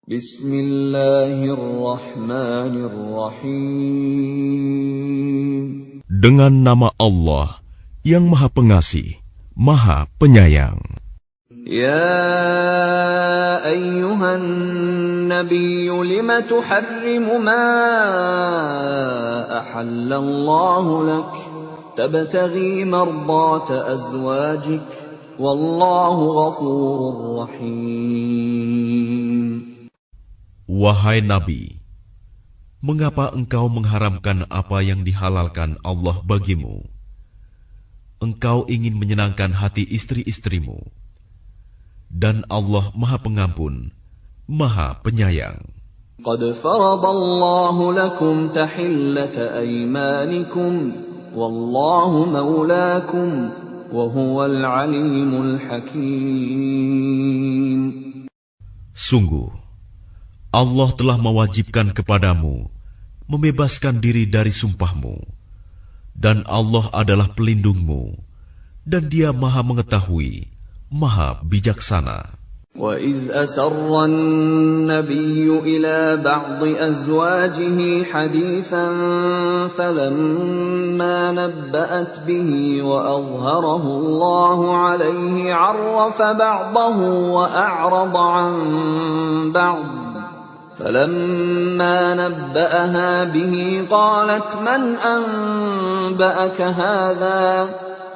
Bismillahirrahmanirrahim. Dengan nama Allah yang Maha Pengasih, Maha Penyayang. Ya ayyuhan nabiyyu lima tuharrimu ma ahallallahu lak tabtaghi mardata azwajik wallahu ghafurur rahim. Wahai Nabi, mengapa engkau mengharamkan apa yang dihalalkan Allah bagimu? Engkau ingin menyenangkan hati istri-istrimu. Dan Allah Maha Pengampun, Maha Penyayang. Qad faradallahu lakum tahillata aymanikum, wallahu maulakum, wa huwal alimul hakim. Sungguh, Allah telah mewajibkan kepadamu membebaskan diri dari sumpahmu, dan Allah adalah pelindungmu, dan Dia Maha Mengetahui, Maha Bijaksana. وَإِذْ أَسَرَّ النَّبِيُّ إِلَى بَعْضِ أَزْوَاجِهِ حَدِيثًا فَلَمَّا نَبَّأَتْ بِهِ وَأَظْهَرَهُ اللَّهُ عَلَيْهِ عَرَّفَ بَعْضَهُ وَأَعْرَضَ عَنْ بَعْضٍ فَلَمَّا نَبَّأَهَا بِهِ قَالَتْ مَنْ أَنْبَأَكَ هَذَا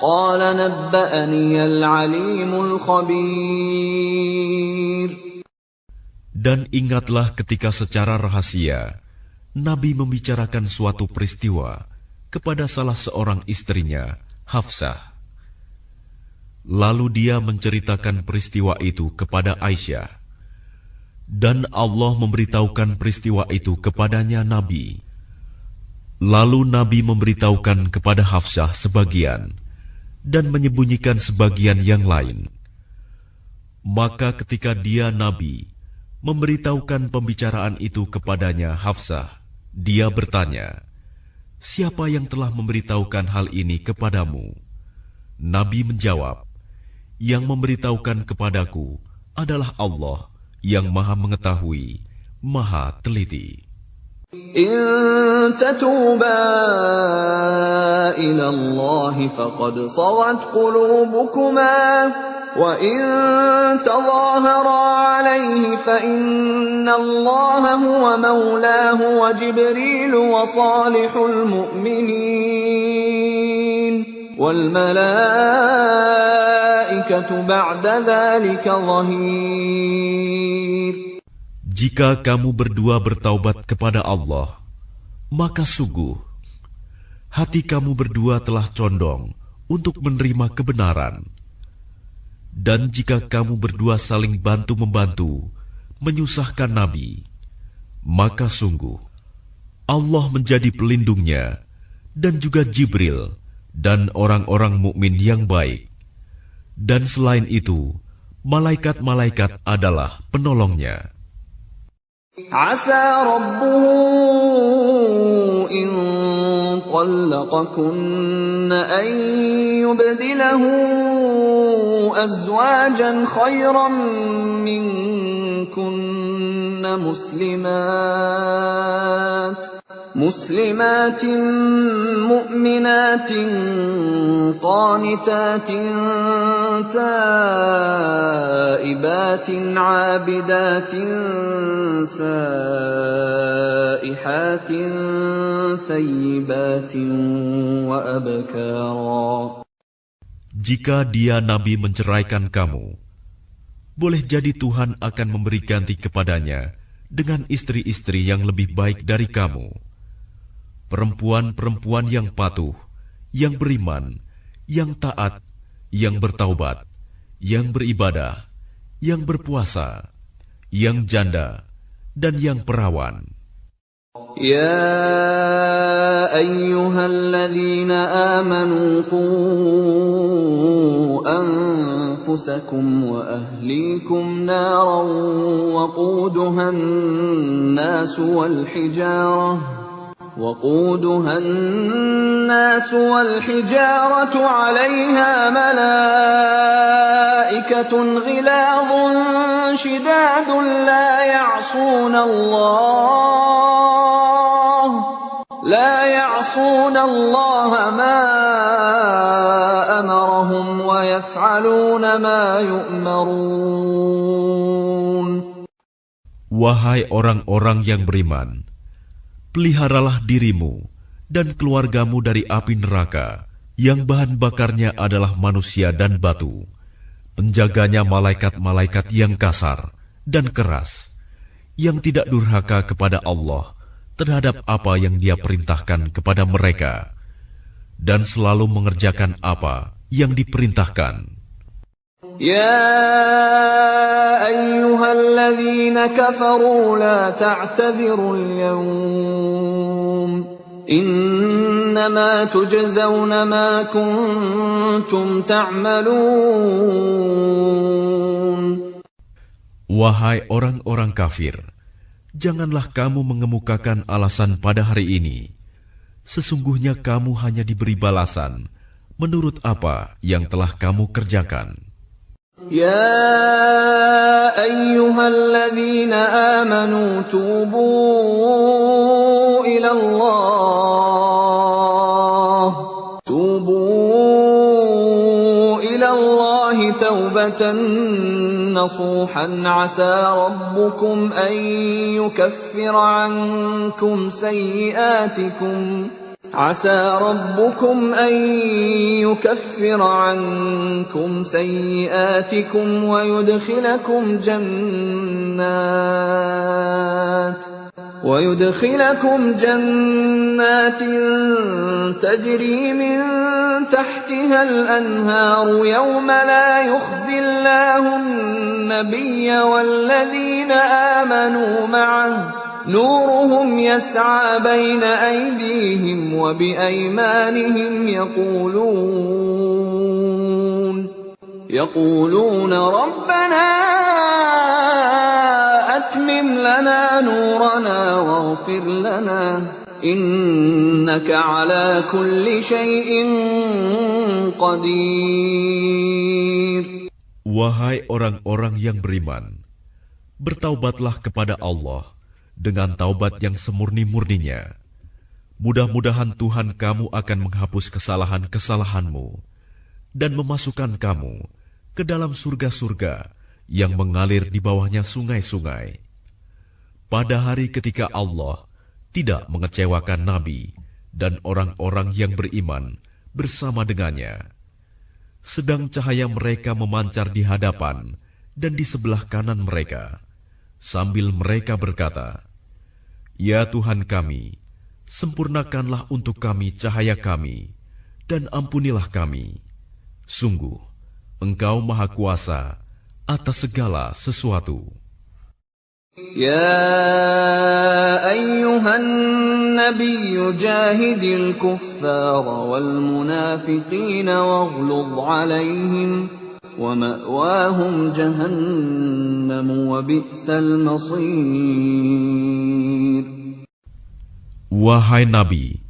قَالَ نَبَّأَنِيَ الْعَلِيمُ الْخَبِيرُ. Dan ingatlah ketika secara rahasia Nabi membicarakan suatu peristiwa kepada salah seorang istrinya, Hafsah. Lalu dia menceritakan peristiwa itu kepada Aisyah. Dan Allah memberitahukan peristiwa itu kepadanya Nabi. Lalu Nabi memberitahukan kepada Hafsah sebagian dan menyembunyikan sebagian yang lain. Maka ketika dia Nabi memberitahukan pembicaraan itu kepadanya Hafsah, dia bertanya, "Siapa yang telah memberitahukan hal ini kepadamu?" Nabi menjawab, "Yang memberitahukan kepadaku adalah Allah yang Maha Mengetahui, Maha Teliti." إن تتوبا إلى الله فقد صغت قلوبكما وإن تظاهرا عليه فإن الله هو مولاه وجبريل وصالح المؤمنين والملائكة بعد ذلك ظهير. Jika kamu berdua bertaubat kepada Allah, maka sungguh hati kamu berdua telah condong untuk menerima kebenaran. Dan jika kamu berdua saling bantu-membantu menyusahkan Nabi, maka sungguh Allah menjadi pelindungnya dan juga Jibril dan orang-orang mukmin yang baik. Dan selain itu, malaikat-malaikat adalah penolongnya. عسى ربه إن طلقكن أن يبدله أزواجا خيرا منكن مسلمات مؤمنات قانتات تائبات عابدات سائحات ثيبات وأبكارا. Jika dia Nabi menceraikan kamu, boleh jadi Tuhan akan memberi ganti kepadanya dengan istri-istri yang lebih baik dari kamu. Perempuan-perempuan yang patuh, yang beriman, yang taat, yang bertaubat, yang beribadah, yang berpuasa, yang janda, dan yang perawan. Ya ayyuhalladzina amanu qu anfusakum wa ahlikum naran waquduha an-nas wal hijarah وقودها النَّاسُ وَالْحِجَارَةُ عَلَيْهَا مَلَائِكَةٌ غِلَاظٌ شِدَادٌ لا يعصون الله ما أمرهم ويفعلون ما يؤمرون. Wahai orang-orang yang beriman, peliharalah dirimu dan keluargamu dari api neraka yang bahan bakarnya adalah manusia dan batu, penjaganya malaikat-malaikat yang kasar dan keras, yang tidak durhaka kepada Allah terhadap apa yang Dia perintahkan kepada mereka, dan selalu mengerjakan apa yang diperintahkan. يا أيها الذين كفروا لا تعتذروا اليوم إنما تجزون ما كنتم تعملون. Wahai orang-orang kafir, janganlah kamu mengemukakan alasan pada hari ini. Sesungguhnya kamu hanya diberi balasan menurut apa yang telah kamu kerjakan. يا أيها الذين آمنوا توبوا إلى الله توبة نصوحا عسى ربكم أن يكفر عنكم سيئاتكم ويدخلكم جنات تجري من تحتها الأنهار يوم لا يخزي الله النبي والذين آمنوا معه نورهم يسعى بين أيديهم وبأيمانهم يقولون ربنا أتمم لنا نورنا واغفر لنا إنك على كل شيء قدير. Wahai orang-orang yang beriman, bertaubatlah kepada Allah dengan taubat yang semurni-murninya. Mudah-mudahan Tuhan kamu akan menghapus kesalahan-kesalahanmu dan memasukkan kamu ke dalam surga-surga yang mengalir di bawahnya sungai-sungai. Pada hari ketika Allah tidak mengecewakan Nabi dan orang-orang yang beriman bersama dengannya, sedang cahaya mereka memancar di hadapan dan di sebelah kanan mereka, sambil mereka berkata, "Ya Tuhan kami, sempurnakanlah untuk kami cahaya kami, dan ampunilah kami. Sungguh, Engkau Maha Kuasa atas segala sesuatu." Ya ayyuhan nabiyyu jahidil kuffara wal munafiqina waghluz alaihim wa ma'wahum jahannam wa bi'sal masir. Wahai Nabi,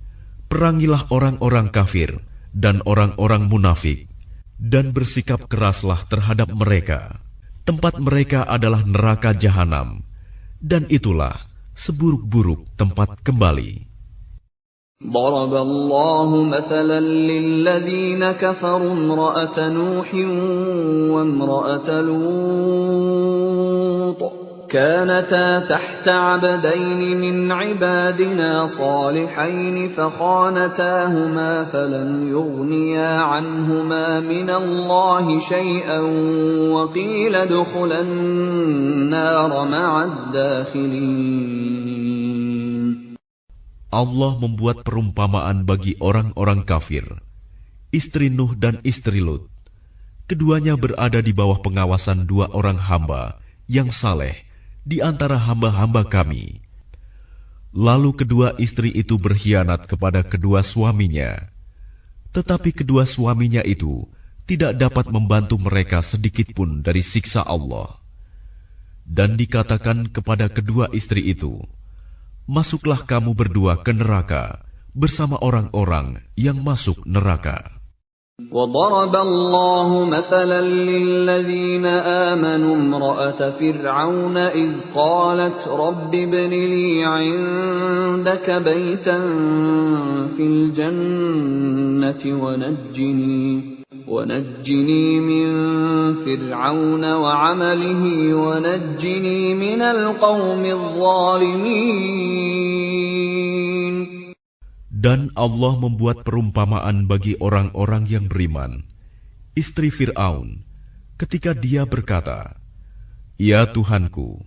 perangilah orang-orang kafir dan orang-orang munafik, dan bersikap keraslah terhadap mereka. Tempat mereka adalah neraka jahanam, dan itulah seburuk-buruk tempat kembali. ضرب الله مثلا للذين كفروا امرأة نوح وامرأة لوط كانتا تحت عبدين من عبادنا صالحين فخانتاهما فلم يغنيا عنهما من الله شيئا وقيل ادخلا النار مع الداخلين. Allah membuat perumpamaan bagi orang-orang kafir, istri Nuh dan istri Lut. Keduanya berada di bawah pengawasan dua orang hamba yang saleh di antara hamba-hamba kami. Lalu kedua istri itu berkhianat kepada kedua suaminya, tetapi kedua suaminya itu tidak dapat membantu mereka sedikit pun dari siksa Allah. Dan dikatakan kepada kedua istri itu, "Masuklah kamu berdua ke neraka bersama orang-orang yang masuk neraka. وضرب الله مثلا للذين آمنوا امرأة فرعون إذ قالت رب ابن لي عندك بيتا في الجنة ونجني من فرعون وعمله ونجني من القوم الظالمين. Dan Allah membuat perumpamaan bagi orang-orang yang beriman, istri Fir'aun, ketika dia berkata, "Ya Tuhanku,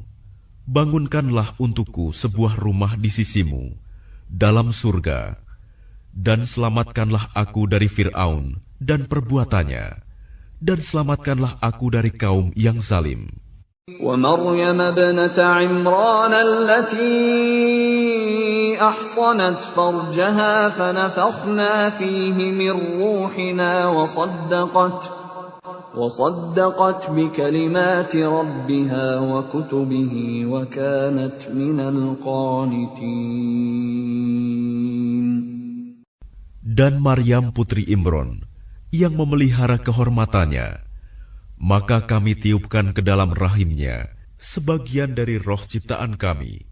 bangunkanlah untukku sebuah rumah di sisimu, dalam surga, dan selamatkanlah aku dari Fir'aun dan perbuatannya, dan selamatkanlah aku dari kaum yang zalim." ومريم ابنة عمران التي أحصنت فرجها فنفخنا فيه من روحنا وصدقت بكلمات ربها وكتبه وكانت من القانتين. Dan Maryam putri Imron yang memelihara kehormatannya, maka kami tiupkan ke dalam rahimnya sebagian dari roh ciptaan kami,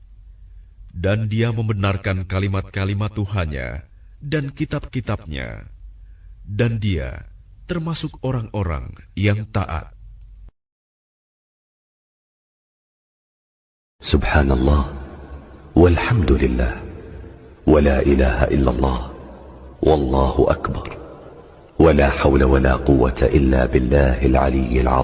dan dia membenarkan kalimat-kalimat Tuhannya dan kitab-kitabnya, dan dia termasuk orang-orang yang taat. Subhanallah, walhamdulillah, wa la ilaha illallah, wallahu akbar. ولا حول ولا قوة إلا بالله العلي العظيم.